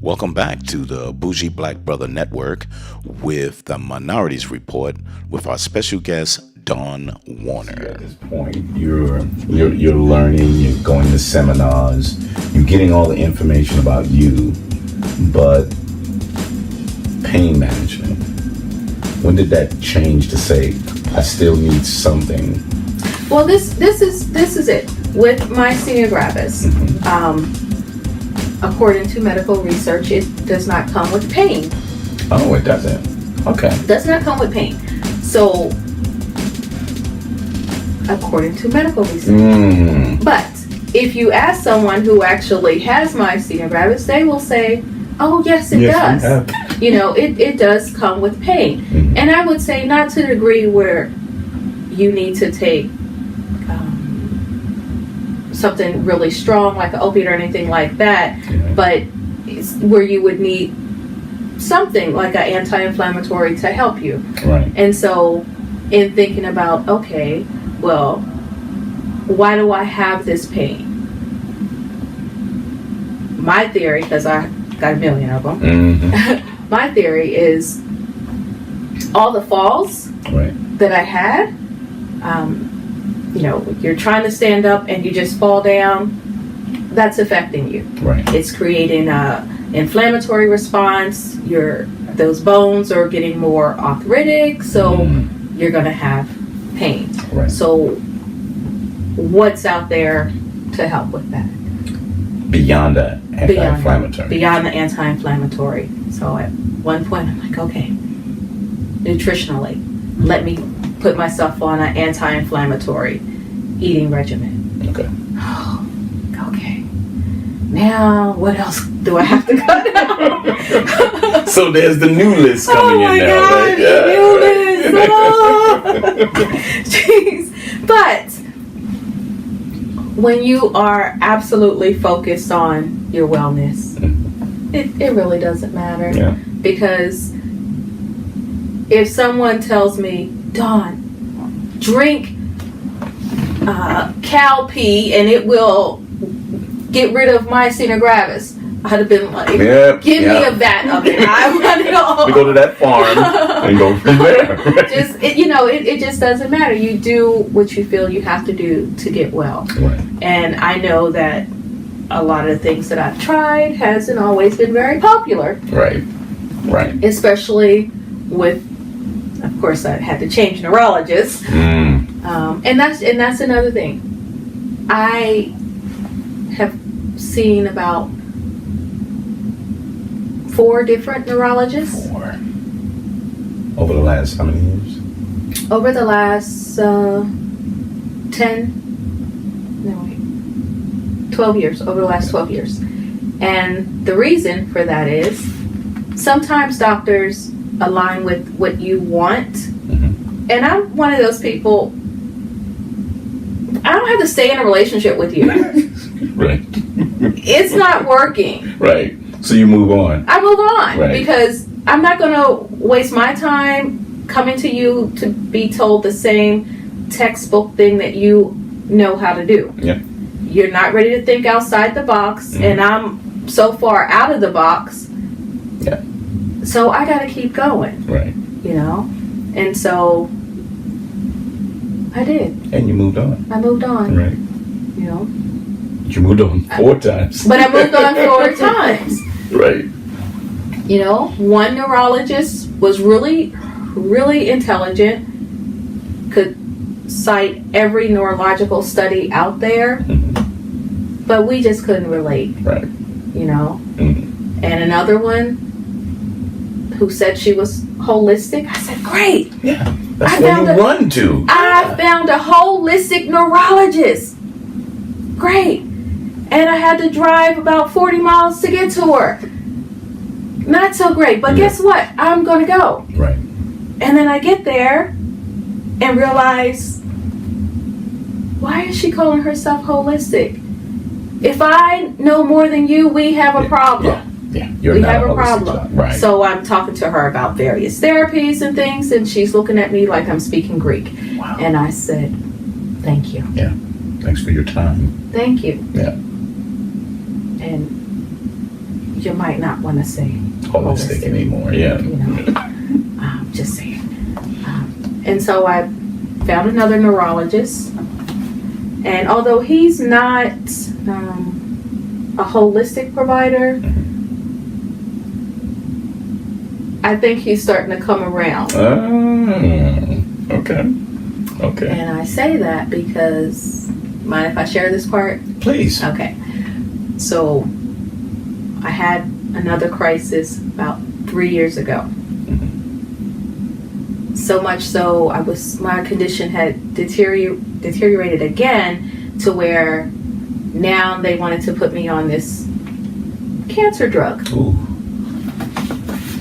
Welcome back to the Bougie Black Brother Network with the Minorities Report with our special guest, Dawn Warner. At this point, you're learning, you're going to seminars, you're getting all the information about you, but pain management. When did that change to say, I still need something? Well, this is it with myasthenia gravis. According to medical research, it does not come with pain. Oh, it doesn't. Okay. It does not come with pain. So, according to medical research. But if you ask someone who actually has myasthenia gravis, they will say, "Oh, yes, it does. You know, it does come with pain." And I would say not to the degree where you need to take something really strong like an opiate or anything like that, but it's where you would need something like an anti-inflammatory to help you. Right. And so in thinking about, okay, well, why do I have this pain? My theory, because I got a million of them, my theory is all the falls that I had, you know, you're trying to stand up and you just fall down, that's affecting you. Right. It's creating a inflammatory response. Those bones are getting more arthritic, so you're going to have pain. Right. So what's out there to help with that? Beyond that, anti-inflammatory. Beyond the anti-inflammatory. So at one point I'm like, okay, nutritionally, let me put myself on an anti-inflammatory eating regimen. Okay. Okay. Now, what else do I have to cut out? So there's the new list coming in now, right? New list. Jeez. But when you are absolutely focused on your wellness, it really doesn't matter. Yeah. Because if someone tells me, Dawn, drink cow pee and it will get rid of myasthenia gravis, I'd have been like, give me a vat of it. I want it all. We go to that farm and go from there. Right? It just doesn't matter. You do what you feel you have to do to get well. Right. And I know that a lot of the things that I've tried hasn't always been very popular. Right. Right. Especially with, of course, I had to change neurologists. And that's another thing. I have seen about 4 different neurologists. 4. Over the last how many years? Over the last 12 years. Over the last 12 years. And the reason for that is sometimes doctors align with what you want. And I'm one of those people, I don't have to stay in a relationship with you. Right. It's not working. Right. So you move on. I move on. Right. Because I'm not going to waste my time coming to you to be told the same textbook thing that you know how to do. Yeah. You're not ready to think outside the box, and I'm so far out of the box. Yeah. So I got to keep going. Right. You know? And so I did. And you moved on. I moved on. Right. You know? You moved on 4 times. But I moved on 4 times. Right. You know, one neurologist was really, really intelligent, could cite every neurological study out there, but we just couldn't relate. Right. You know? And another one who said she was holistic, I said, great. Yeah. That's what you run to. I found a holistic neurologist. Great. And I had to drive about 40 miles to get to her. Not so great, but guess what? I'm going to go. Right. And then I get there and realize, why is she calling herself holistic? If I know more than you, we have a problem. Yeah. You're we not have a holistic problem. job. Right. So I'm talking to her about various therapies and things, and she's looking at me like I'm speaking Greek. Wow. And I said, thank you. Thanks for your time. Thank you. Yeah. And you might not want to say holistic anymore. Yeah. You know, just saying. And so I found another neurologist, and although he's not a holistic provider, I think he's starting to come around. Okay. And I say that because, mind if I share this part? Please. Okay. So I had another crisis about 3 years ago. So much so, my condition had deteriorated again to where now they wanted to put me on this cancer drug. Ooh.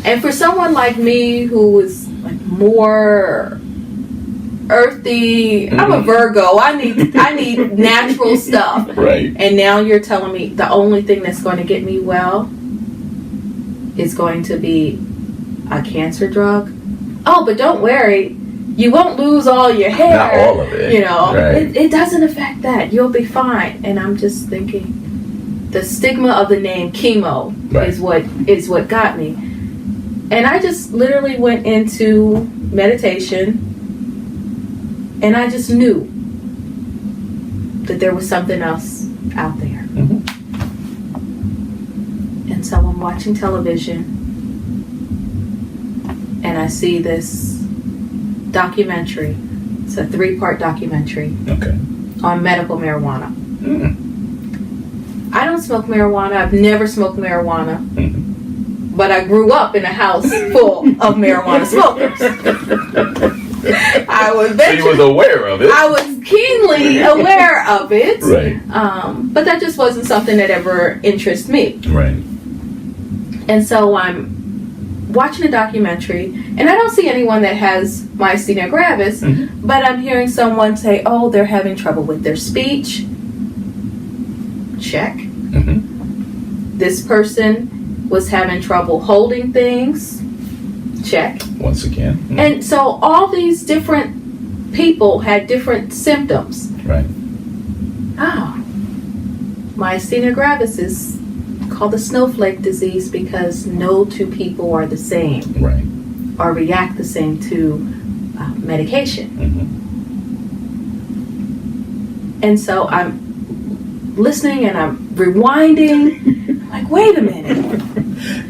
And for someone like me who was like more earthy, I'm a Virgo. I need natural stuff. Right. And now you're telling me the only thing that's going to get me well is going to be a cancer drug. Oh, but don't worry, you won't lose all your hair. Not all of it. You know, right. it doesn't affect that. You'll be fine. And I'm just thinking, the stigma of the name chemo is what got me. And I just literally went into meditation, and I just knew that there was something else out there. And so I'm watching television, and I see this documentary. It's a 3-part documentary on medical marijuana. I don't smoke marijuana. I've never smoked marijuana. But I grew up in a house full of marijuana smokers. So you was aware of it. I was keenly aware of it. Right. But that just wasn't something that ever interested me. Right. And so I'm watching a documentary, and I don't see anyone that has myasthenia gravis, but I'm hearing someone say, oh, they're having trouble with their speech. Check. This person was having trouble holding things. Check. Once again. And so all these different people had different symptoms. Right. Myasthenia gravis is called the snowflake disease because no two people are the same. Right. Or react the same to medication. And so I'm listening and I'm rewinding. I'm like, wait a minute.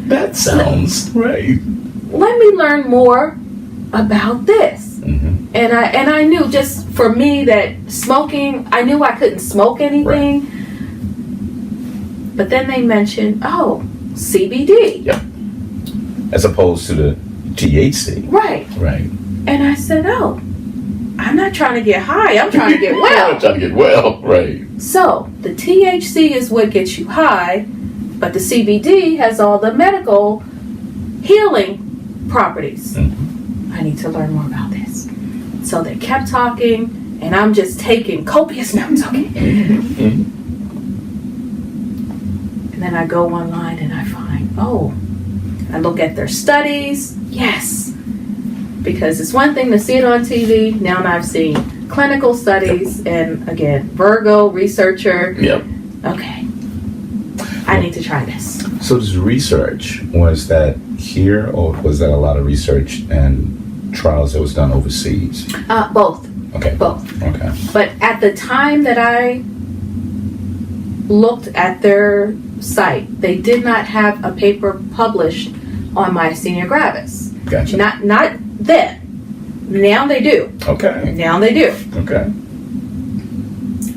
That sounds right. Let me learn more about this. And I knew just for me that smoking, I knew I couldn't smoke anything. Right. But then they mentioned, CBD. Yep. As opposed to the THC. Right. Right. And I said, I'm not trying to get high. I'm trying to get well. I'm trying to get well. Right. So the THC is what gets you high, but the CBD has all the medical healing properties. I need to learn more about this. So they kept talking, and I'm just taking copious notes. Okay. And then I go online and I find, I look at their studies. Yes. Because it's one thing to see it on TV. Now I've seen clinical studies, and again, Virgo, researcher. Yep. Okay. I need to try this. So this research, was that here, or was that a lot of research and trials that was done overseas? Both. Okay. Both. Okay. But at the time that I looked at their site, they did not have a paper published on myasthenia gravis. Gotcha. Not then. Now they do. Okay. Now they do. Okay.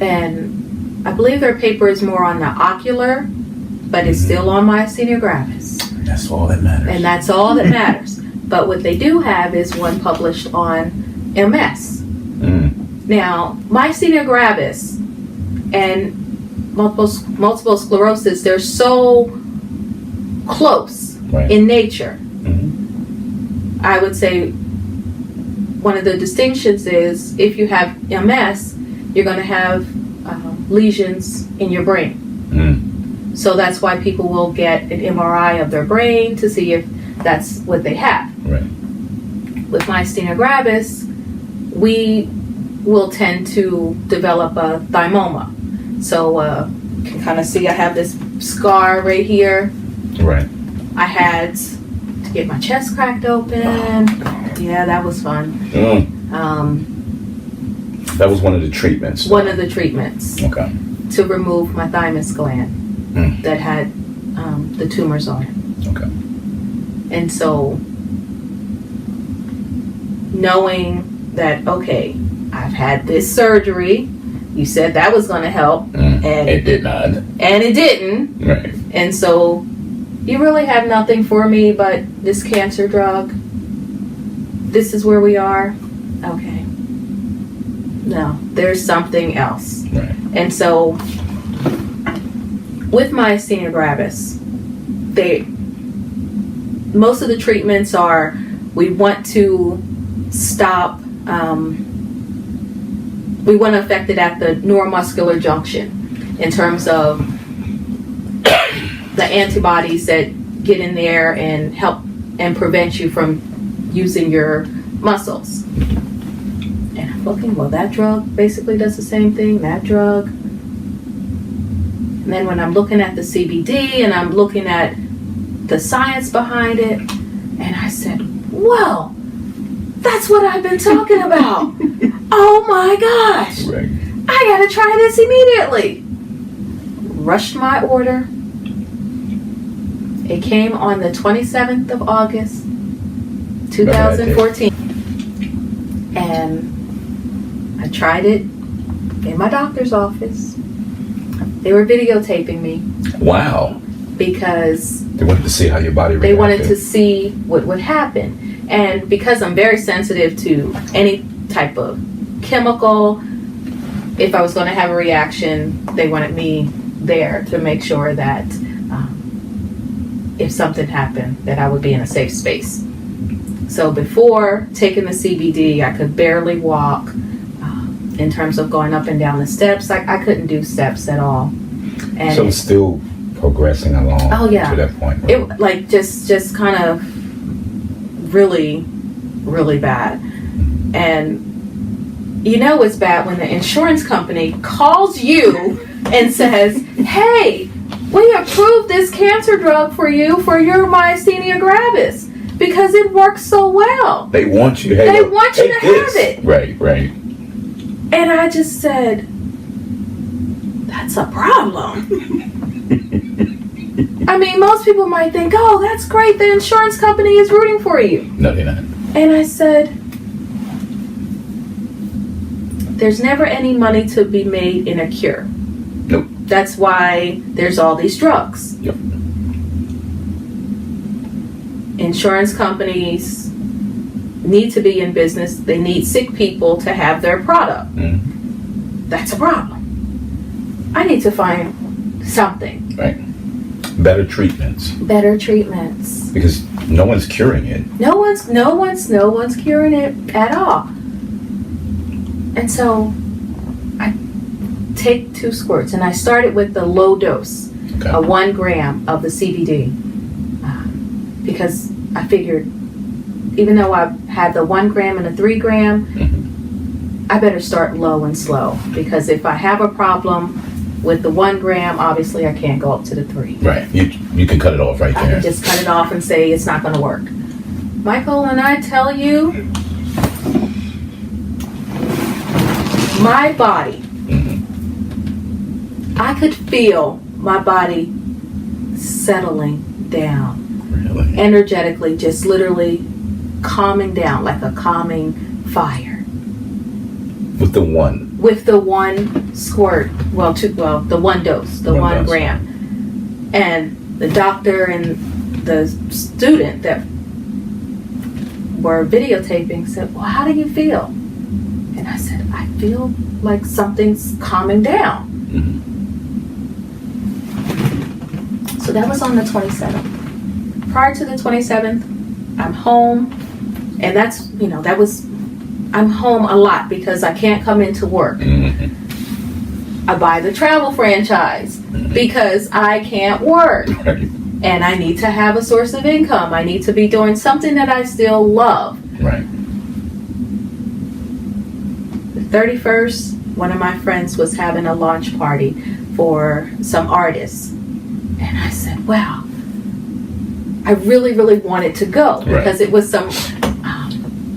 And I believe their paper is more on the ocular, but it's still on myasthenia gravis. That's all that matters. And that's all that matters. But what they do have is one published on MS. Now, myasthenia gravis and multiple sclerosis, they're so close in nature. I would say one of the distinctions is if you have MS, you're going to have lesions in your brain. So that's why people will get an MRI of their brain to see if that's what they have. Right. With myasthenia gravis, we will tend to develop a thymoma. So you can kind of see I have this scar right here. Right. I had to get my chest cracked open. Yeah, that was fun. That was one of the treatments. One of the treatments. Okay. To remove my thymus gland that had the tumors on it. Okay. And so, knowing that, okay, I've had this surgery, you said that was going to help, and it did not. And it didn't. Right. And so, you really have nothing for me but this cancer drug. This is where we are. Okay. No, there's something else. Right. And so, with myasthenia gravis, most of the treatments are, we want to stop, we want to affect it at the neuromuscular junction in terms of the antibodies that get in there and help and prevent you from using your muscles. And I'm looking, well, that drug basically does the same thing, that drug. And then when I'm looking at the CBD and I'm looking at the science behind it, and I said, whoa, that's what I've been talking about. Oh my gosh. Right. I gotta try this immediately. Rushed my order. It came on the 27th of August, 2014. And I tried it in my doctor's office. They were videotaping me. Wow. Because they wanted to see how your body reacted. They wanted to see what would happen. And because I'm very sensitive to any type of chemical, if I was going to have a reaction, they wanted me there to make sure that if something happened, that I would be in a safe space. So before taking the CBD, I could barely walk. In terms of going up and down the steps, I couldn't do steps at all. And so it's still progressing along to that point. Right? It like just kind of really, really bad. And you know it's bad when the insurance company calls you and says, hey, we approved this cancer drug for you for your myasthenia gravis because it works so well. They want you. They want you to have it. Right, right. And I just said, that's a problem. I mean, most people might think, oh, that's great. The insurance company is rooting for you. No, they're not. And I said, there's never any money to be made in a cure. Nope. That's why there's all these drugs. Yep. Insurance companies need to be in business. They need sick people to have their product. That's a problem. I need to find something. Right. Better treatments. Better treatments. Because no one's curing it. No one's curing it at all. And so I take 2 squirts, and I started with the low dose, 1 gram of the CBD, because I figured, even though I had the 1 gram and the 3 gram, I better start low and slow, because if I have a problem with the 1 gram, obviously I can't go up to the 3. Right. You can cut it off right there. I can just cut it off and say it's not going to work. Michael, and I tell you, my body, I could feel my body settling down. Really? Energetically, just literally calming down like a calming fire. With the 1? With the 1 squirt, the 1 dose, the 1 gram. And the doctor and the student that were videotaping said, well, how do you feel? And I said, I feel like something's calming down. So that was on the 27th. Prior to the 27th, I'm home. And that's, I'm home a lot because I can't come into work. I buy the travel franchise because I can't work. And I need to have a source of income. I need to be doing something that I still love. Right. The 31st, one of my friends was having a launch party for some artists. And I said, wow, I really, really wanted to go because it was some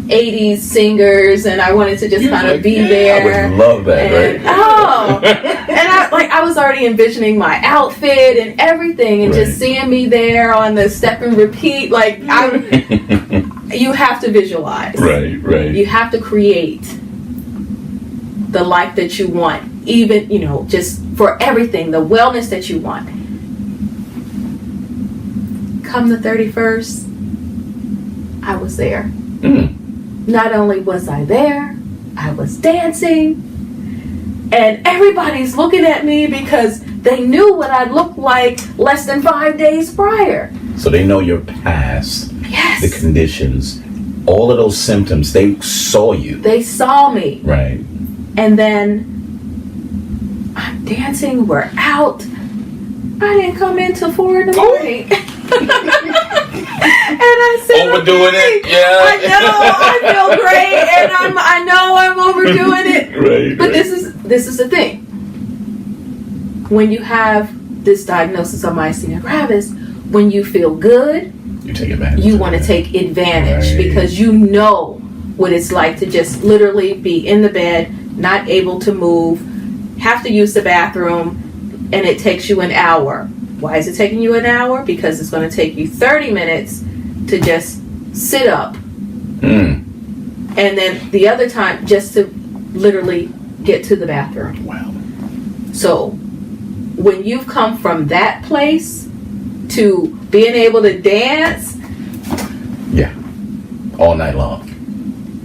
80s singers, and I wanted to just kind of be there. I would love that, and, right? Oh, and I was already envisioning my outfit and everything, and just seeing me there on the step and repeat. Like you have to visualize, right. You have to create the life that you want, even just for everything, the wellness that you want. Come the 31st, I was there. Not only was I there, I was dancing, and everybody's looking at me because they knew what I looked like less than 5 days prior. So they know your past, yes, the conditions, all of those symptoms. They saw you. They saw me. Right. And then I'm dancing, we're out. I didn't come in till 4 in the morning. And I said, overdoing it, yeah. I know, I feel great, and I know I'm overdoing it. Right. But this is the thing. When you have this diagnosis of myasthenia gravis, when you feel good, you take advantage. You want to take advantage because you know what it's like to just literally be in the bed, not able to move, have to use the bathroom, and it takes you an hour. Why is it taking you an hour? Because it's going to take you 30 minutes to just sit up. And then the other time just to literally get to the bathroom. Wow. So when you've come from that place to being able to dance. Yeah. All night long.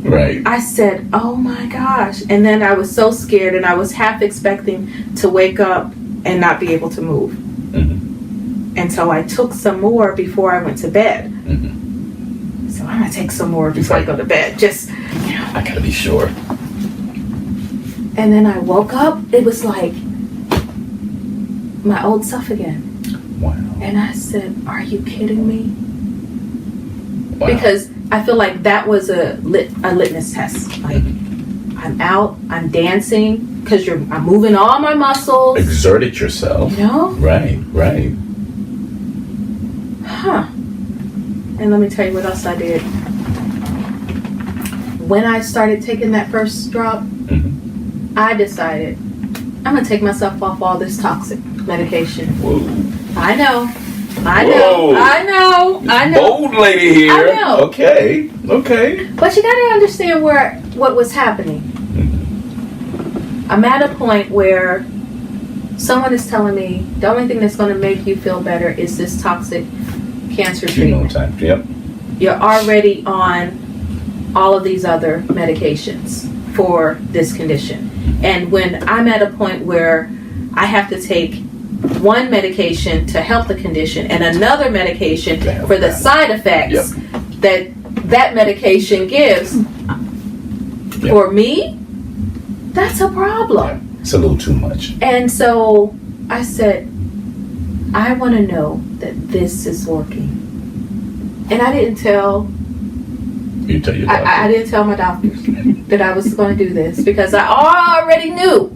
Right. I said, oh my gosh. And then I was so scared, and I was half expecting to wake up and not be able to move. And so I took some more before I went to bed. So I'm going to take some more before I go to bed. Just, I got to be sure. And then I woke up. It was like my old self again. Wow. And I said, are you kidding me? Wow. Because I feel like that was a litmus test. Like, I'm out, I'm dancing, because I'm moving all my muscles. Exerted yourself. Right. Huh. And let me tell you what else I did. When I started taking that first drop, I decided I'm going to take myself off all this toxic medication. Whoa. I know. Bold lady here. I know. Okay. But you got to understand what was happening. I'm at a point where someone is telling me the only thing that's going to make you feel better is this toxic cancer treatment. Yep. You're already on all of these other medications for this condition. And when I'm at a point where I have to take one medication to help the condition and another medication for the side effects that medication gives, for me, that's a problem. It's a little too much. And so I said, I want to know that this is working. And I didn't tell You tell your doctor. I didn't tell my doctors that I was going to do this because I already knew.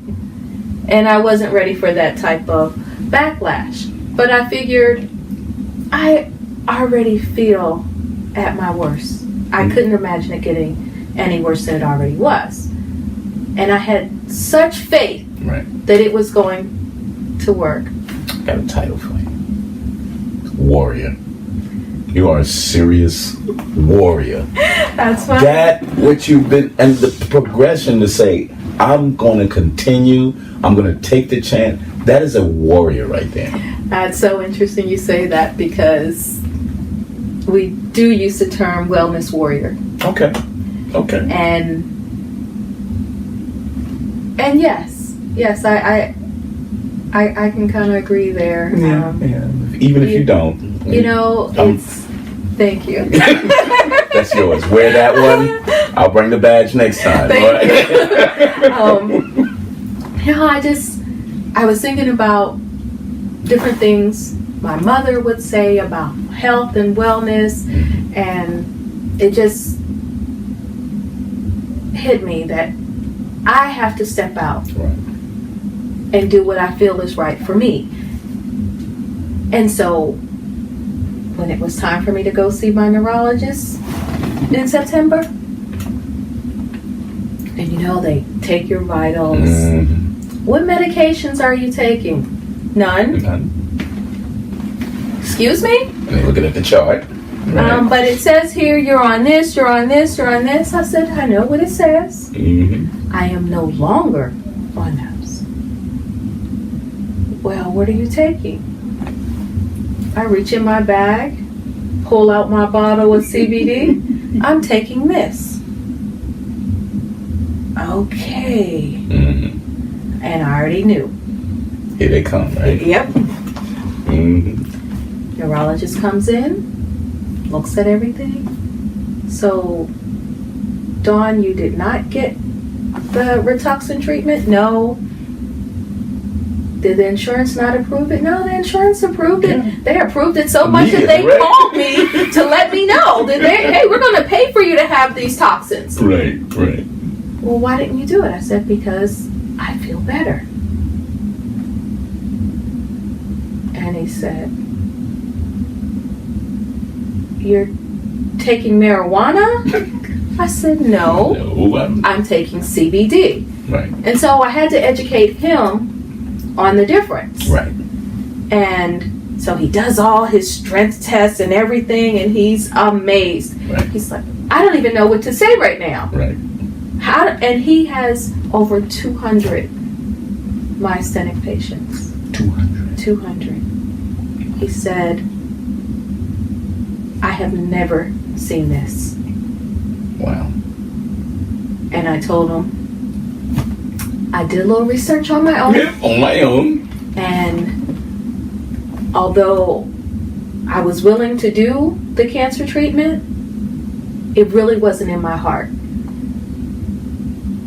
And I wasn't ready for that type of backlash. But I figured I already feel at my worst. I couldn't imagine it getting any worse than it already was. And I had such faith that it was going to work. Got a title for you. Warrior. You are a serious warrior. That's why. That what you've been, and the progression to say, I'm going to continue, I'm going to take the chance. That is a warrior right there. That's so interesting you say that because we do use the term wellness warrior. Okay. And yes, I can kind of agree there. Yeah. Even if you don't. It's. Thank you. That's yours. Wear that one. I'll bring the badge next time. Thank you. I was thinking about different things my mother would say about health and wellness, and it just hit me that I have to step out and do what I feel is right for me. And so when it was time for me to go see my neurologist in September, and they take your vitals. Mm-hmm. What medications are you taking? None. Excuse me? And they're looking at the chart. Right. But it says here, you're on this, you're on this, you're on this. I said, I know what it says. Mm-hmm. I am no longer on those. Well, what are you taking? I reach in my bag, pull out my bottle of CBD. I'm taking this. Okay. Mm-hmm. And I already knew. Here they come, right? Yep. Mm-hmm. Neurologist comes in, looks at everything. So, Dawn, you did not get the Rituxan treatment? No. Did the insurance not approve it? No, the insurance approved it. Yeah. They approved it so much that they called me to let me know that hey, we're going to pay for you to have these toxins. Right. Well, why didn't you do it? I said, because I feel better. And he said, you're taking marijuana? I said, no, I'm taking CBD. Right. And so I had to educate him on the difference. Right. And so he does all his strength tests and everything, and he's amazed. Right. He's like, I don't even know what to say right now. Right. And he has over 200 myasthenic patients. 200. He said, I have never seen this. Wow. And I told him, I did a little research on my own. Yeah, on my own. And although I was willing to do the cancer treatment, it really wasn't in my heart.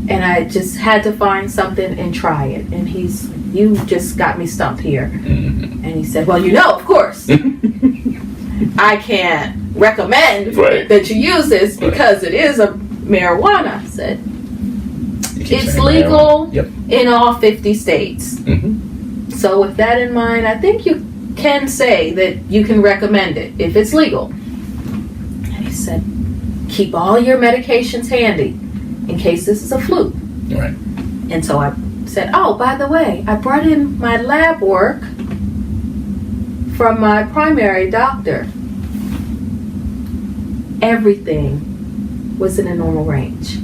And I just had to find something and try it. And you just got me stumped here. Mm-hmm. And he said, well, of course, I can't recommend that you use this because it is a marijuana. I said, it's legal in all 50 states. Mm-hmm. So with that in mind, I think you can say that you can recommend it if it's legal. And he said, keep all your medications handy in case this is a fluke. Right. And so I said, oh, by the way, I brought in my lab work from my primary doctor. Everything was in a normal range.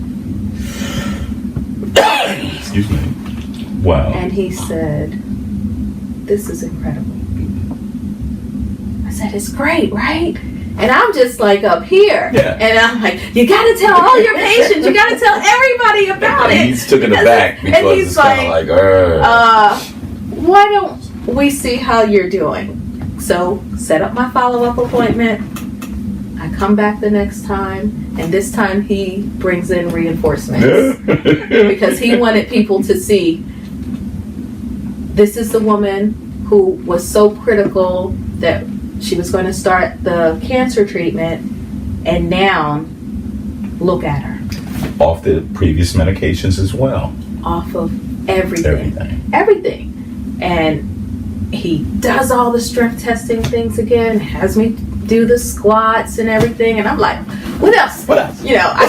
Excuse me. Wow. And he said, this is incredible. I said, it's great, right? And I'm just like up here. Yeah. And I'm like, you got to tell all your patients. You got to tell everybody about it. He's taken aback because it's kind of like, why don't we see how you're doing? So set up my follow-up appointment. I come back the next time. And this time he brings in reinforcements. Because he wanted people to see, this is the woman who was so critical that she was going to start the cancer treatment, and now look at her. Off the previous medications as well. Off of everything. And he does all the strength testing things again, has me do the squats and everything, and I'm like, what else? What's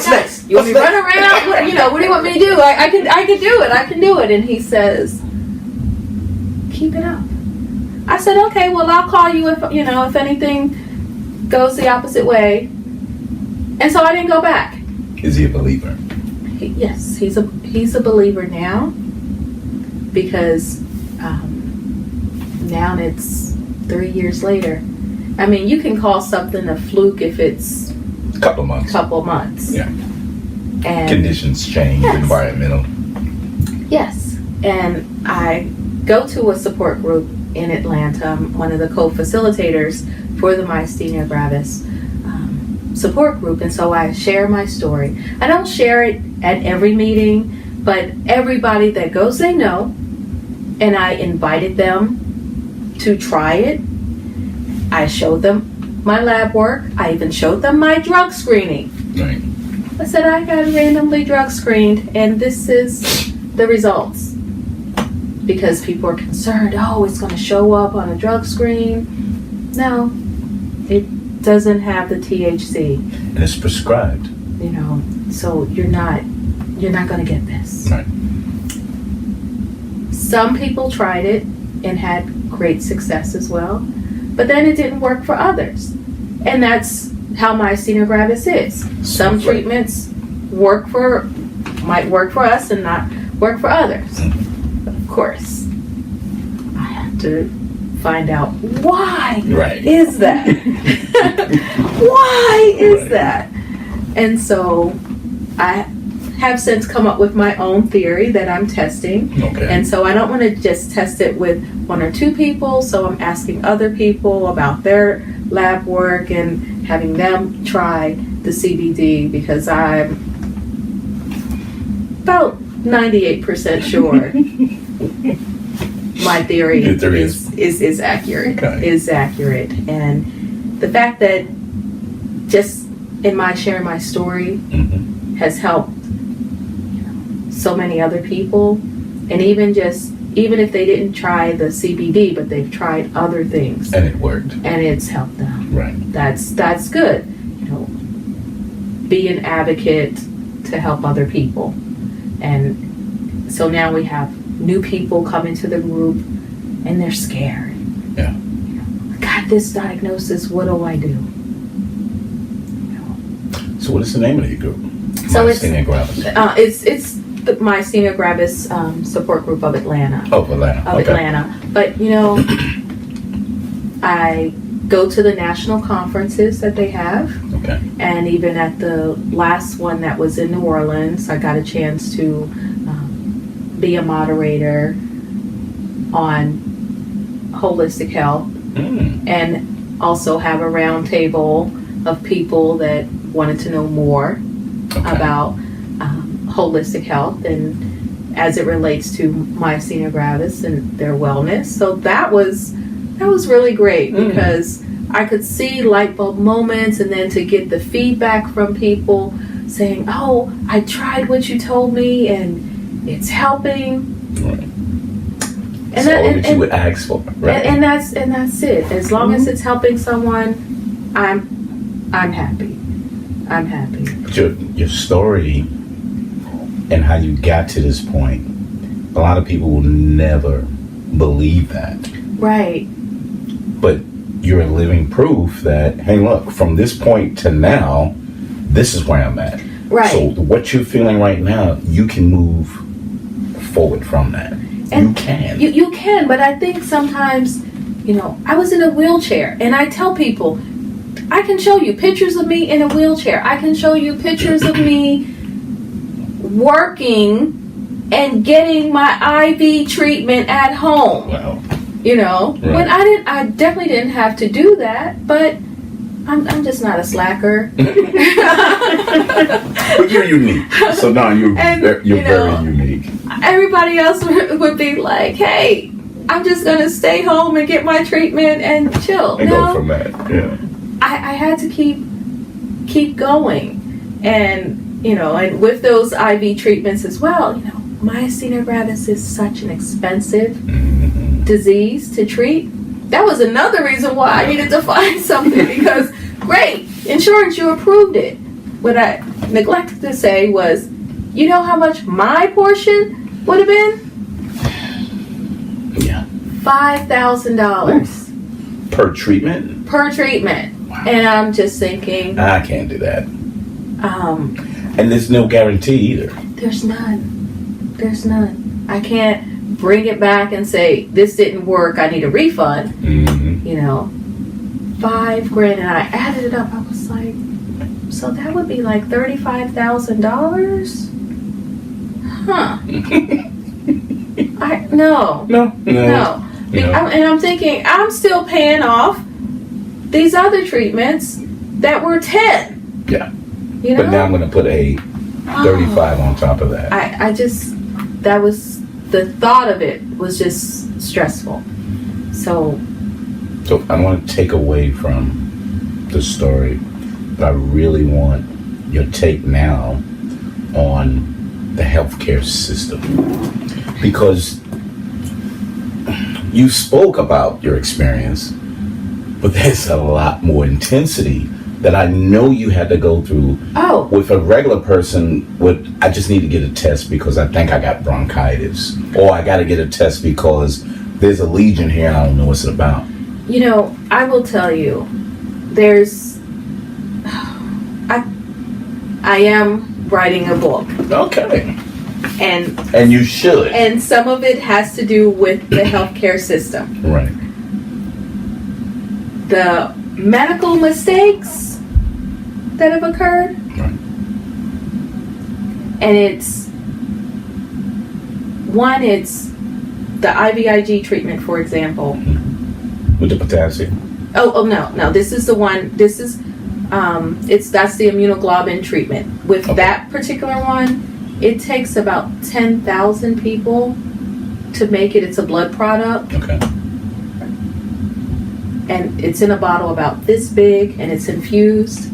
next? You want me to run around? What do you want me to do? I can do it. And he says, keep it up. I said, okay, well, I'll call you if anything goes the opposite way. And so I didn't go back. Is he a believer? Yes, he's a believer now, because now it's 3 years later. I mean, you can call something a fluke if it's couple months. Yeah. And conditions change, environmental. Yes. And I go to a support group in Atlanta. I'm one of the co-facilitators for the Myasthenia Gravis support group, and so I share my story. I don't share it at every meeting, but everybody that goes, they know, and I invited them to try it. I showed them my lab work. I even showed them my drug screening. Right. I said, I got randomly drug screened, and this is the results. Because people are concerned, oh, it's going to show up on a drug screen. No. It doesn't have the THC. And it's prescribed. You know, so you're not going to get this. Right. Some people tried it and had great success as well, but then it didn't work for others. And that's how myasthenia gravis is. Some treatments might work for us and not work for others. But of course, I have to find out why is that? Why is that? And so I have since come up with my own theory that I'm testing. Okay. And so I don't want to just test it with one or two people, so I'm asking other people about their lab work and having them try the CBD, because I'm about 98% sure my theory is accurate. Okay. Is accurate. And the fact that just in my sharing my story has helped so many other people, and even if they didn't try the CBD, but they've tried other things and it worked and it's helped them. Right. That's good. You know, be an advocate to help other people. And so now we have new people come into the group and they're scared. Yeah. You know, I got this diagnosis, what do I do? So what is the name of your group? So Myasthenia Gravis. It's the Myasthenia Gravis support group of Atlanta. Oh, Atlanta. Okay. Atlanta. But you know, I go to the national conferences that they have. Okay. And even at the last one that was in New Orleans, I got a chance to be a moderator on holistic health, and also have a round table of people that wanted to know more about holistic health and as it relates to myasthenia gravis and their wellness. So that was really great, because I could see light bulb moments, and then to get the feedback from people saying, "Oh, I tried what you told me, and it's helping." Right. And so that you would ask for, right? And that's it. As long as it's helping someone, I'm happy. I'm happy. But your story and how you got to this point, a lot of people will never believe that. Right. But you're a living proof that, hey, look, from this point to now, this is where I'm at. Right. So what you're feeling right now, you can move forward from that. And you can. You can, but I think sometimes, you know, I was in a wheelchair, and I tell people, I can show you pictures of me in a wheelchair. I can show you pictures of me working and getting my IV treatment at home. Wow. You know, Right. when I definitely didn't have to do that, but I'm just not a slacker. But you're unique. So now you're very unique. Everybody else would be like, hey, I'm just going to stay home and get my treatment and chill. And go from that, yeah. I had to keep going. And, you know, and with those IV treatments as well, you know, myasthenia gravis is such an expensive disease to treat. That was another reason why I needed to find something, because, great, insurance, you approved it. What I neglected to say was, you know how much my portion would have been? Yeah. $5,000. Per treatment? Per treatment. Wow. And I'm just thinking, I can't do that. And there's no guarantee either. There's none. I can't bring it back and say, this didn't work, I need a refund. You know, $5,000, and I added it up. I was like, so that would be like $35,000? Huh. No. And I'm thinking, I'm still paying off these other treatments that were 10. Yeah. You know? But now I'm going to put a 35 on top of that. That was, the thought of it was just stressful. So I want to take away from the story, but I really want your take now on the healthcare system. Because you spoke about your experience, But there's a lot more intensity that I know you had to go through. Oh. With a regular person, I just need to get a test because I think I got bronchitis. Or I got to get a test because there's a lesion here and I don't know what's it about. You know, I will tell you, I am writing a book. Okay. And you should. And some of it has to do with the healthcare system. Right. The medical mistakes that have occurred. Right. And it's the IVIG treatment, for example. With the potassium? Oh no. This is the one. This is that's the immunoglobulin treatment. With that particular one, it takes about 10,000 people to make it. It's a blood product. Okay. And it's in a bottle about this big, and it's infused.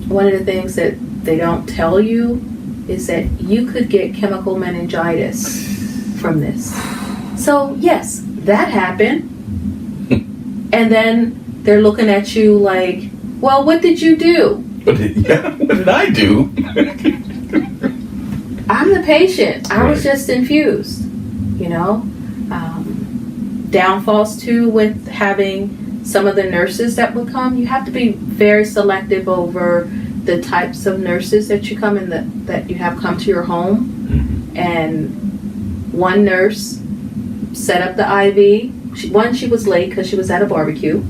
One of the things that they don't tell you is that you could get chemical meningitis from this. So yes, that happened. And then they're looking at you like, well, what did you do? What did I do? I'm the patient. I was Right. just infused, you know. Downfalls too with having some of the nurses that would come. You have to be very selective over the types of nurses that you come in that you have come to your home. Mm-hmm. And one nurse set up the IV. She was late because she was at a barbecue.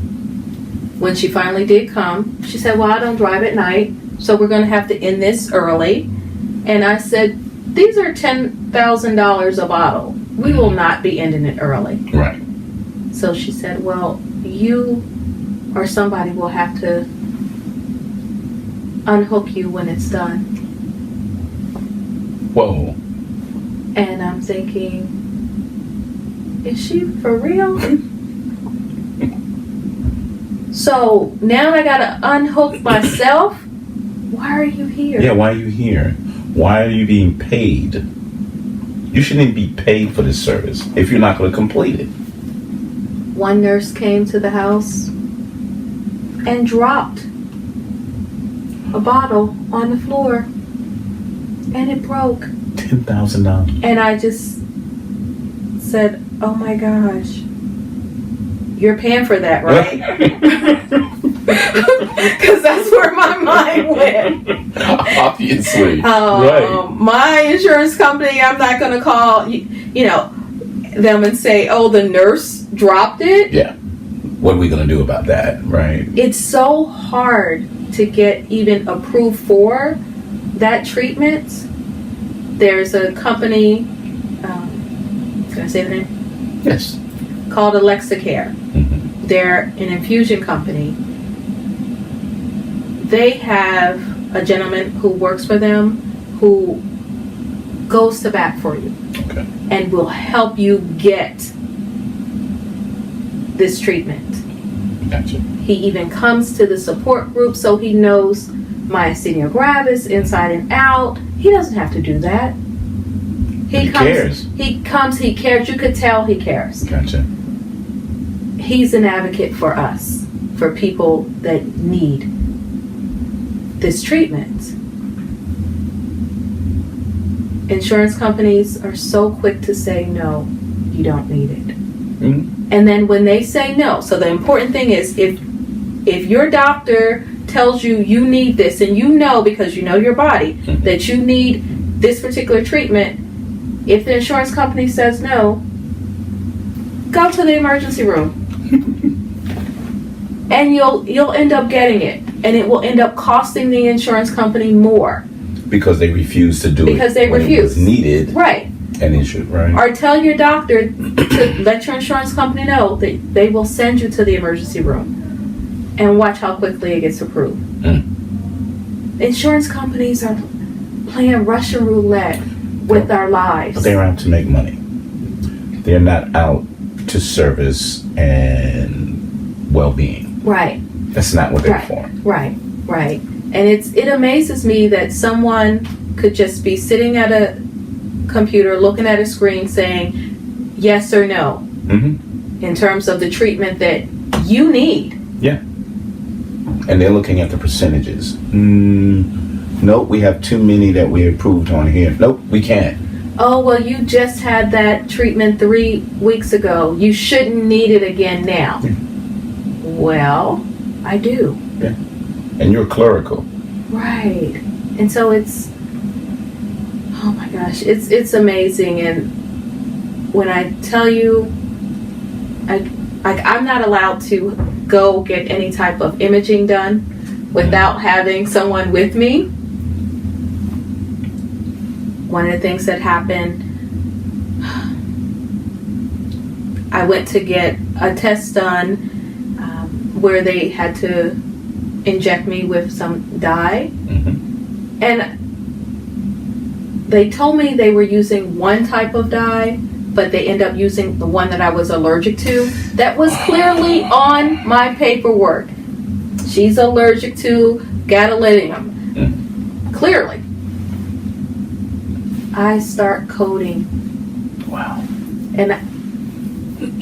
When she finally did come, she said, well, I don't drive at night, so we're going to have to end this early. And I said, these are $10,000 a bottle. We will not be ending it early. Right. So she said, well, you or somebody will have to unhook you when it's done. Whoa. And I'm thinking, is she for real? So now I gotta unhook myself? Why are you here? Yeah, why are you here? Why are you being paid? You shouldn't even be paid for this service if you're not going to complete it. One nurse came to the house and dropped a bottle on the floor, and it broke. $10,000. And I just said, oh my gosh, you're paying for that, right? Because that's where my mind went. Obviously. Right. My insurance company, I'm not going to call, them and say, oh, the nurse dropped it. Yeah. What are we going to do about that, right? It's so hard to get even approved for that treatment. There's a company, can I say the name? Yes. Called Alexicare. Mm-hmm. They're an infusion company. They have a gentleman who works for them who goes to bat for you. Okay. And will help you get this treatment. Gotcha. He even comes to the support group, so he knows Myasthenia Gravis inside and out. He doesn't have to do that. He cares. He cares. You could tell he cares. Gotcha. He's an advocate for us, for people that need this treatment. Insurance companies are so quick to say, no, you don't need it. Mm-hmm. And then when they say no, so the important thing is if your doctor tells you you need this, and you know because you know your body mm-hmm. that you need this particular treatment, if the insurance company says no, go to the emergency room. And you'll end up getting it, and it will end up costing the insurance company more. Because they refuse to do because it they when refuse. It was needed. Right. And it should, right? Or tell your doctor to let your insurance company know that they will send you to the emergency room, and watch how quickly it gets approved. Mm. Insurance companies are playing Russian roulette with our lives. But they're out to make money. They're not out to service and well-being. Right. That's not what they're for. Right. And it amazes me that someone could just be sitting at a computer looking at a screen saying yes or no. Mm-hmm. in terms of the treatment that you need. Yeah. And they're looking at the percentages. Nope, we have too many that we approved on here. Nope, we can't. Oh, well, you just had that treatment 3 weeks ago. You shouldn't need it again now. Yeah. Well, I do. Yeah. And you're clerical. Right. And so it's, oh my gosh, it's amazing. And when I tell you, I'm not allowed to go get any type of imaging done without having someone with me. One of the things that happened, I went to get a test done where they had to inject me with some dye. Mm-hmm. And they told me they were using one type of dye, but they ended up using the one that I was allergic to. That was clearly on my paperwork. She's allergic to gadolinium. Clearly. I start coding. Wow. And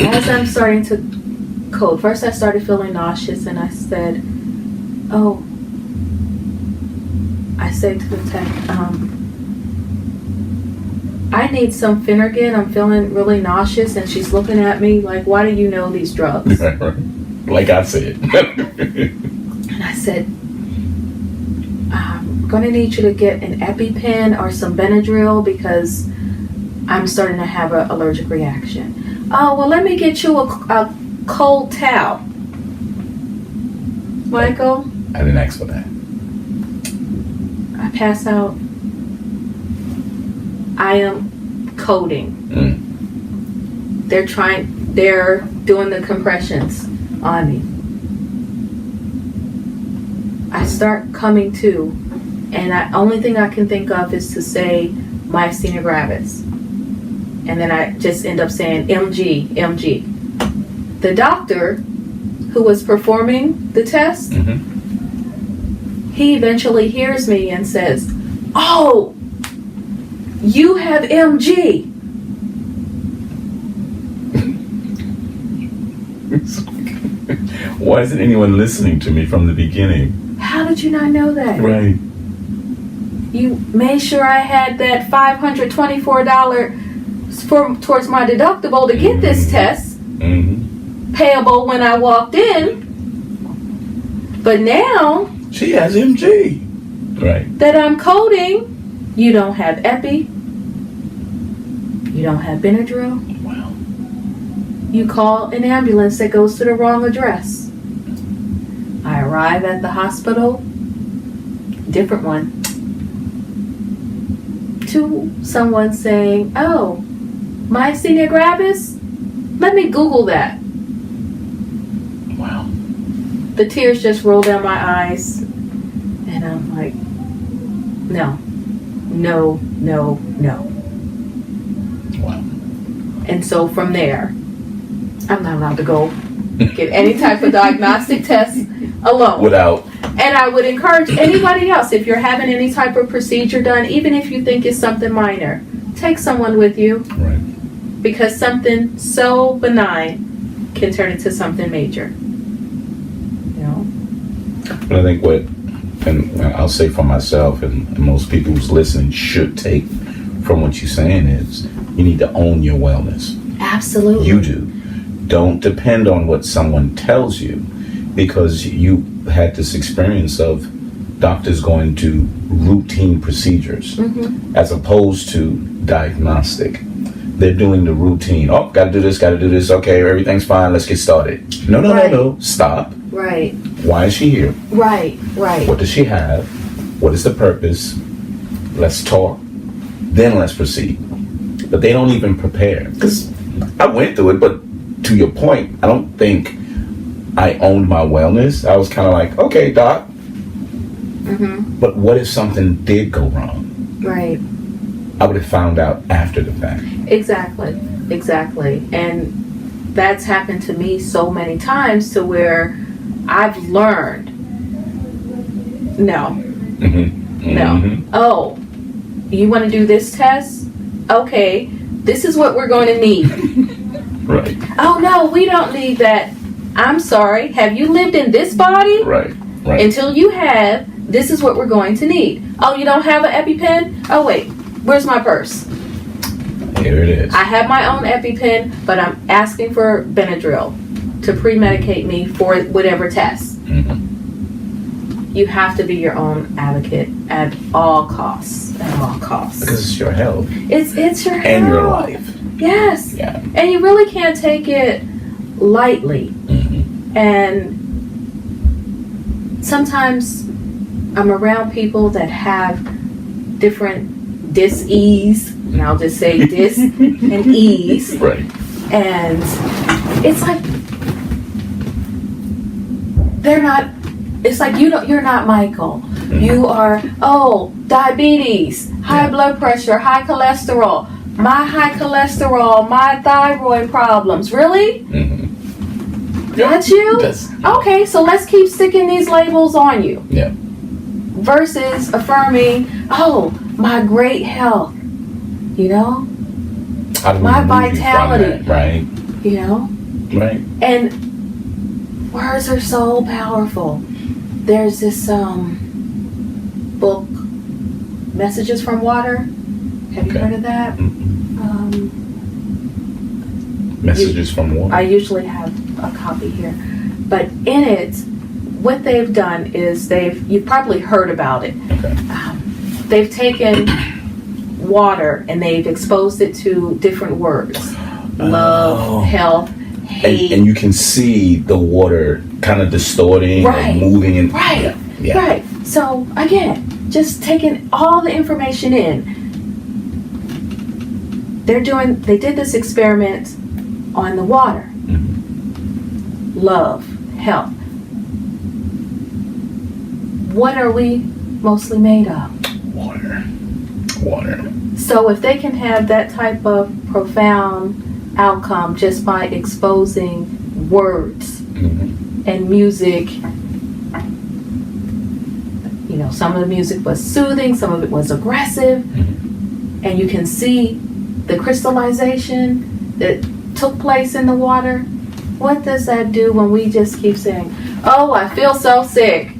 as I'm starting to code, first I started feeling nauseous, and I said, I said to the tech, I need some Finnegan. I'm feeling really nauseous. And she's looking at me like, why do you know these drugs? Like I said. And I said, I'm going to need you to get an EpiPen or some Benadryl because I'm starting to have an allergic reaction. Oh, well, let me get you a cold towel. Michael? I didn't ask for that. I pass out. I am coding. They're doing the compressions on me. I start coming to, and the only thing I can think of is to say Myasthenia Gravis. And then I just end up saying MG. The doctor who was performing the test, he eventually hears me and says, oh, you have MG. Why isn't anyone listening to me from the beginning? How did you not know that? Right. You made sure I had that $524 towards my deductible to get this test, payable when I walked in. But now, she has MG. Right. That I'm coding, you don't have Epi, you don't have Benadryl. Wow. You call an ambulance that goes to the wrong address. I arrive at the hospital, different one, to someone saying, oh, Myasthenia Gravis? Let me Google that. Wow. The tears just roll down my eyes, and I'm like, no. Wow. And so from there, I'm not allowed to go get any type of diagnostic test alone. Without. And I would encourage anybody else, if you're having any type of procedure done, even if you think it's something minor, take someone with you. Right. Because something so benign can turn into something major. You know? But I think and I'll say for myself, and most people who's listening should take from what you're saying is, you need to own your wellness. Absolutely. You do. Don't depend on what someone tells you, because you had this experience of doctors going to routine procedures as opposed to diagnostic. They're doing the routine. Oh, gotta do this. Okay, everything's fine. Let's get started. No. Stop. Right. Why is she here? Right. What does she have? What is the purpose? Let's talk. Then let's proceed. But they don't even prepare. Because I went through it, but to your point, I don't think I owned my wellness. I was kind of like, okay, doc. But what if something did go wrong? Right. I would have found out after the fact. Exactly. And that's happened to me so many times to where I've learned, no. Oh, you want to do this test? Okay, this is what we're going to need. Right. Oh no, we don't need that. I'm sorry. Have you lived in this body? Right. Right. Until you have, this is what we're going to need. Oh, you don't have an EpiPen? Oh wait, where's my purse? Here it is. I have my own EpiPen, but I'm asking for Benadryl to pre-medicate me for whatever test. Mm-hmm. You have to be your own advocate at all costs. At all costs. Because it's your health. It's your health. And your life. Yes. Yeah. And you really can't take it lightly. Mm-hmm. And sometimes I'm around people that have different dis-ease, and I'll just say dis and ease. Right. And it's like it's like you're not Michael. Mm-hmm. You are, diabetes, high blood pressure, high cholesterol. My high cholesterol, my thyroid problems. Really? Mm-hmm. That's you? That's, Okay, so let's keep sticking these labels on you. yeah. Versus affirming, my great health. You know? How do we My remove you from vitality. that, right? You know? Right. And words are so powerful. There's this book, Messages from Water. Have you heard of that? Messages from water. I usually have a copy here. But in it, what they've done is you've probably heard about it. Okay. They've taken water and they've exposed it to different words. Love, health, hate. And you can see the water kind of distorting and moving. And, right. Yeah. Right. So, again, just taking all the information in. They did this experiment on the water. Mm-hmm. Love, health. What are we mostly made of? Water. So if they can have that type of profound outcome just by exposing words and music, some of the music was soothing, some of it was aggressive, and you can see the crystallization that took place in the water. What does that do when we just keep saying, oh, I feel so sick.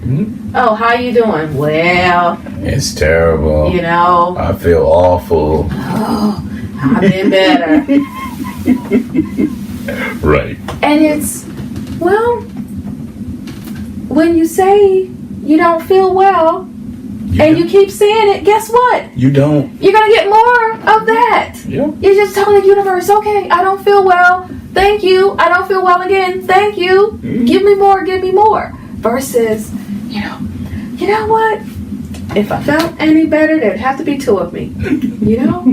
Oh, how you doing? Well, it's terrible. I feel awful. Oh, I've been better. Right. And it's, when you say you don't feel well, you keep saying it, guess what? You don't. You're going to get more of that. Yeah. You're just telling the universe, okay, I don't feel well. Thank you. I don't feel well again. Thank you. Give me more. Give me more. Versus, you know what? If I felt any better, there'd have to be two of me. Yeah.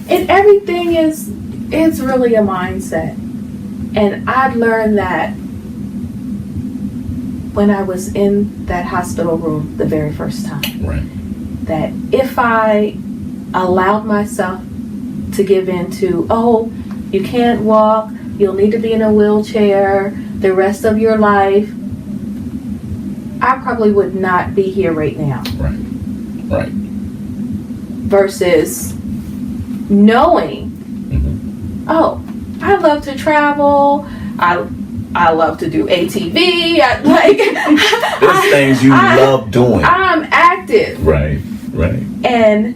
And everything it's really a mindset. And I've learned that when I was in that hospital room the very first time. Right. That if I allowed myself to give in to, you can't walk, you'll need to be in a wheelchair the rest of your life, I probably would not be here right now. Right. Versus knowing, I love to travel, I love to do ATV, There's things you love doing. I'm active. Right. And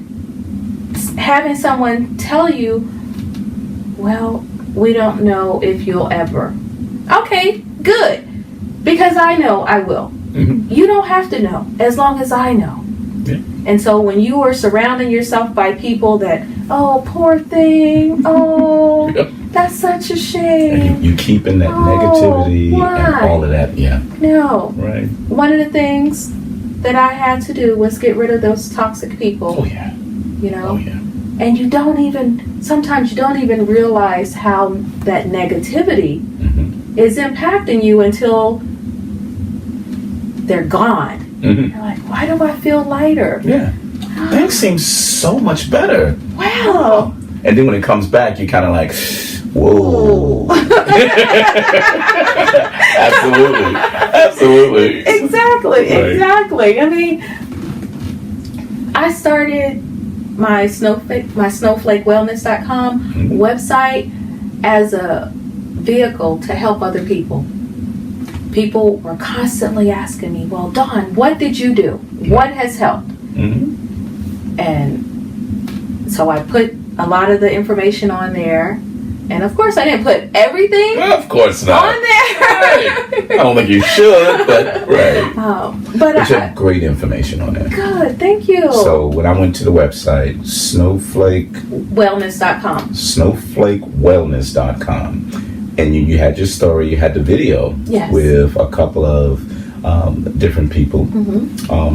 having someone tell you, we don't know if you'll ever. Okay, good. Because I know I will. You don't have to know, as long as I know. Yeah. And so when you are surrounding yourself by people that, poor thing, that's such a shame. And you keeping that negativity and all of that. Yeah. No. Right. One of the things that I had to do was get rid of those toxic people. Oh, yeah. Oh, yeah. And sometimes you don't even realize how that negativity is impacting you until they're gone. You're like, why do I feel lighter? Yeah. Things seem so much better. Wow. And then when it comes back, you're kind of like, whoa. Absolutely. Exactly. I mean, I started my snowflakewellness.com website as a vehicle to help other people. People were constantly asking me, well, Dawn, what did you do? What has helped? Mm-hmm. And so I put a lot of the information on there. And of course, I didn't put everything Well, of course not. on there. Right. I don't think you should, but right. But you have great information on there. Good, thank you. So when I went to the website, Wellness.com. snowflakewellness.com, and you had your story, you had the video Yes. with a couple of different people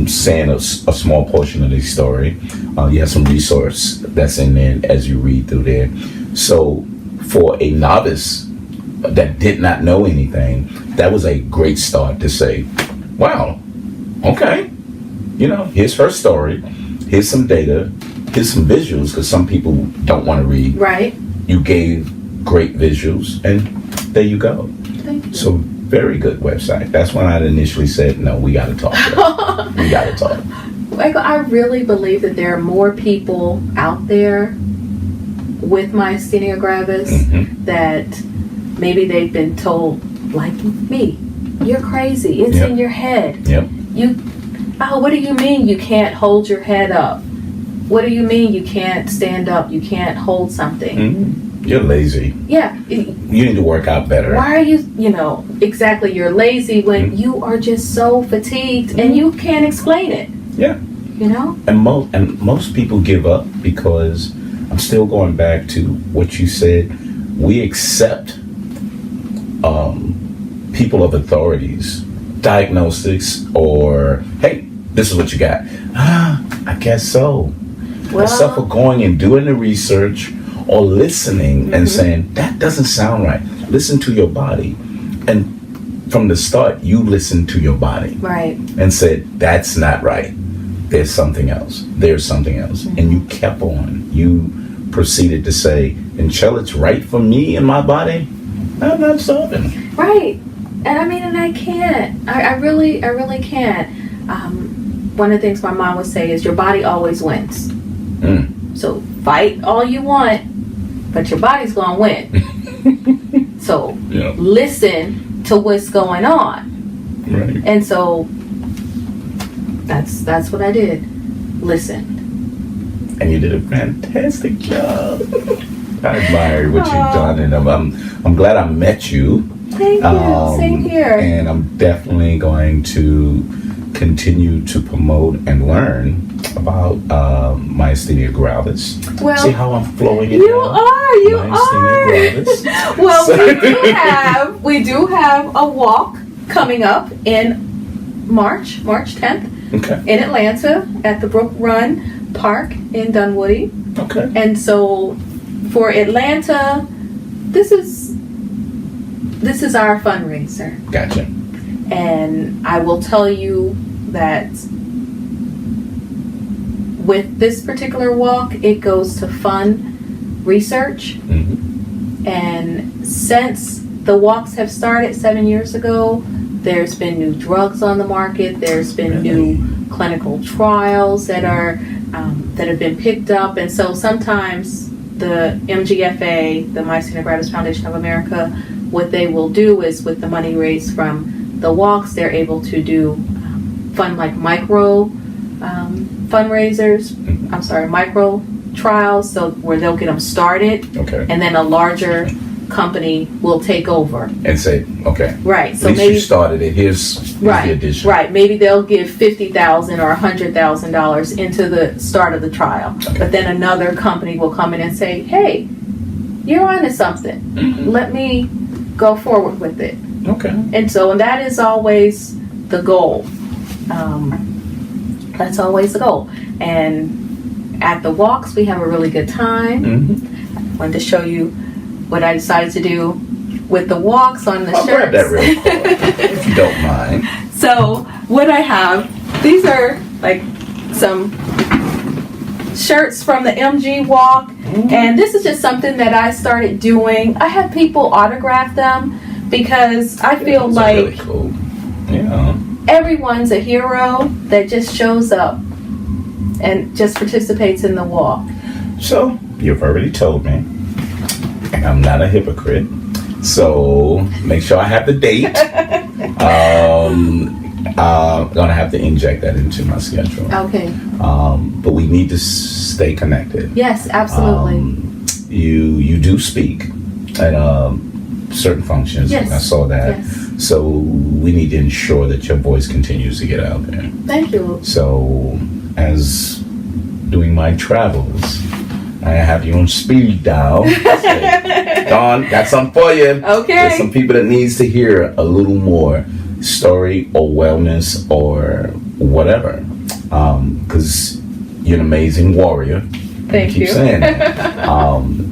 saying a small portion of the story. You have some resource that's in there as you read through there. So for a novice that did not know anything, that was a great start to say, wow, okay, here's her story, here's some data, here's some visuals, because some people don't want to read. Right. You gave great visuals, and there you go. Thank you. So very good website. That's when I initially said, no, we got to talk. We got to talk. Like, I really believe that there are more people out there with myasthenia gravis that maybe they've been told, like me, you're crazy. It's in your head. Yep. What do you mean you can't hold your head up? What do you mean you can't stand up? You can't hold something? Mm-hmm. You're lazy. Yeah. You need to work out better. Why are you, exactly, you're lazy when you are just so fatigued and you can't explain it. Yeah. And most people give up because I'm still going back to what you said. We accept people of authorities, diagnostics, or hey, this is what you got. I guess so. Well, Except for going and doing the research or listening and saying, that doesn't sound right. Listen to your body. And from the start, you listened to your body. Right. And said, that's not right. There's something else. There's something else. And you kept on. You proceeded to say, until it's right for me and my body, I'm not stopping. Right. And I can't. I really can't. One of the things my mom would say is your body always wins. So fight all you want, but your body's going to win. So listen to what's going on. Right. And so that's what I did. Listen. And you did a fantastic job. I admire what you've done, and I'm glad I met you. Thank you. Same here. And I'm definitely going to continue to promote and learn about myasthenia gravis. Well, see how I'm flowing it you down? are. You myasthenia are. Gravis. Well, we do have a walk coming up in March 10th Okay. in Atlanta at the Brook Run Park in Dunwoody. Okay. And so for Atlanta, this is our fundraiser. Gotcha. And I will tell you that with this particular walk, it goes to fund research. And since the walks have started 7 years ago, there's been new drugs on the market. There's been new clinical trials that are that have been picked up. And so sometimes the MGFA, the Myasthenia Gravis Foundation of America, what they will do is with the money raised from the walks, they're able to do fund like micro fundraisers. Micro trials, so where they'll get them started, and then a larger company will take over and say, okay, right. So at least maybe you started it. Here's the addition. Right. Maybe they'll give $50,000 or $100,000 into the start of the trial, but then another company will come in and say, "Hey, you're onto something. Let me go forward with it." Okay. And that is always the goal. That's always the goal. And at the walks, we have a really good time. I wanted to show you what I decided to do with the walks on the shirts. Grab that real quick, if you don't mind. So what I have, these are like some shirts from the MG walk, and this is just something that I started doing. I have people autograph them because I feel like really cool. Yeah. Everyone's a hero that just shows up and just participates in the walk. So you've already told me, and I'm not a hypocrite. So make sure I have the date. I'm gonna have to inject that into my schedule. Okay. But we need to stay connected. Yes, absolutely. You do speak at certain functions. Yes. I saw that. Yes. So we need to ensure that your voice continues to get out there. Thank you. So as doing my travels, I have you on speed dial. Dawn, got something for you. Okay. There's some people that needs to hear a little more story or wellness or whatever. Because you're an amazing warrior. Thank I keep you. saying that.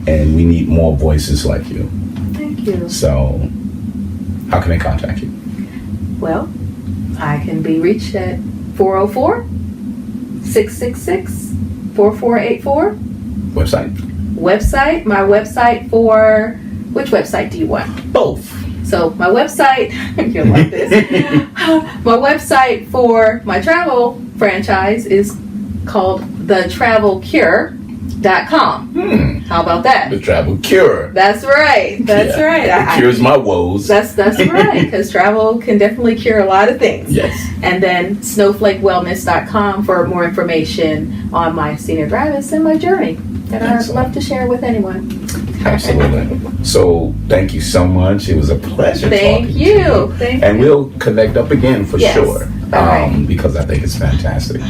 And we need more voices like you. Thank you. So, how can they contact you? Well, I can be reached at 404-666-4484. Website? My website for, which website do you want? Both. So my website, you'll like this. My website for my travel franchise is called thetravelcure.com. How about that? The Travel Cure. That's right. That's right. It cures my woes. That's right, because travel can definitely cure a lot of things. Yes. And then snowflakewellness.com for more information on myasthenia gravis and my journey that I'd love to share with anyone. Absolutely. So thank you so much. It was a pleasure Thank talking you. to you. Thank And you. we'll connect up again for Yes. sure. All right. Because I think it's fantastic.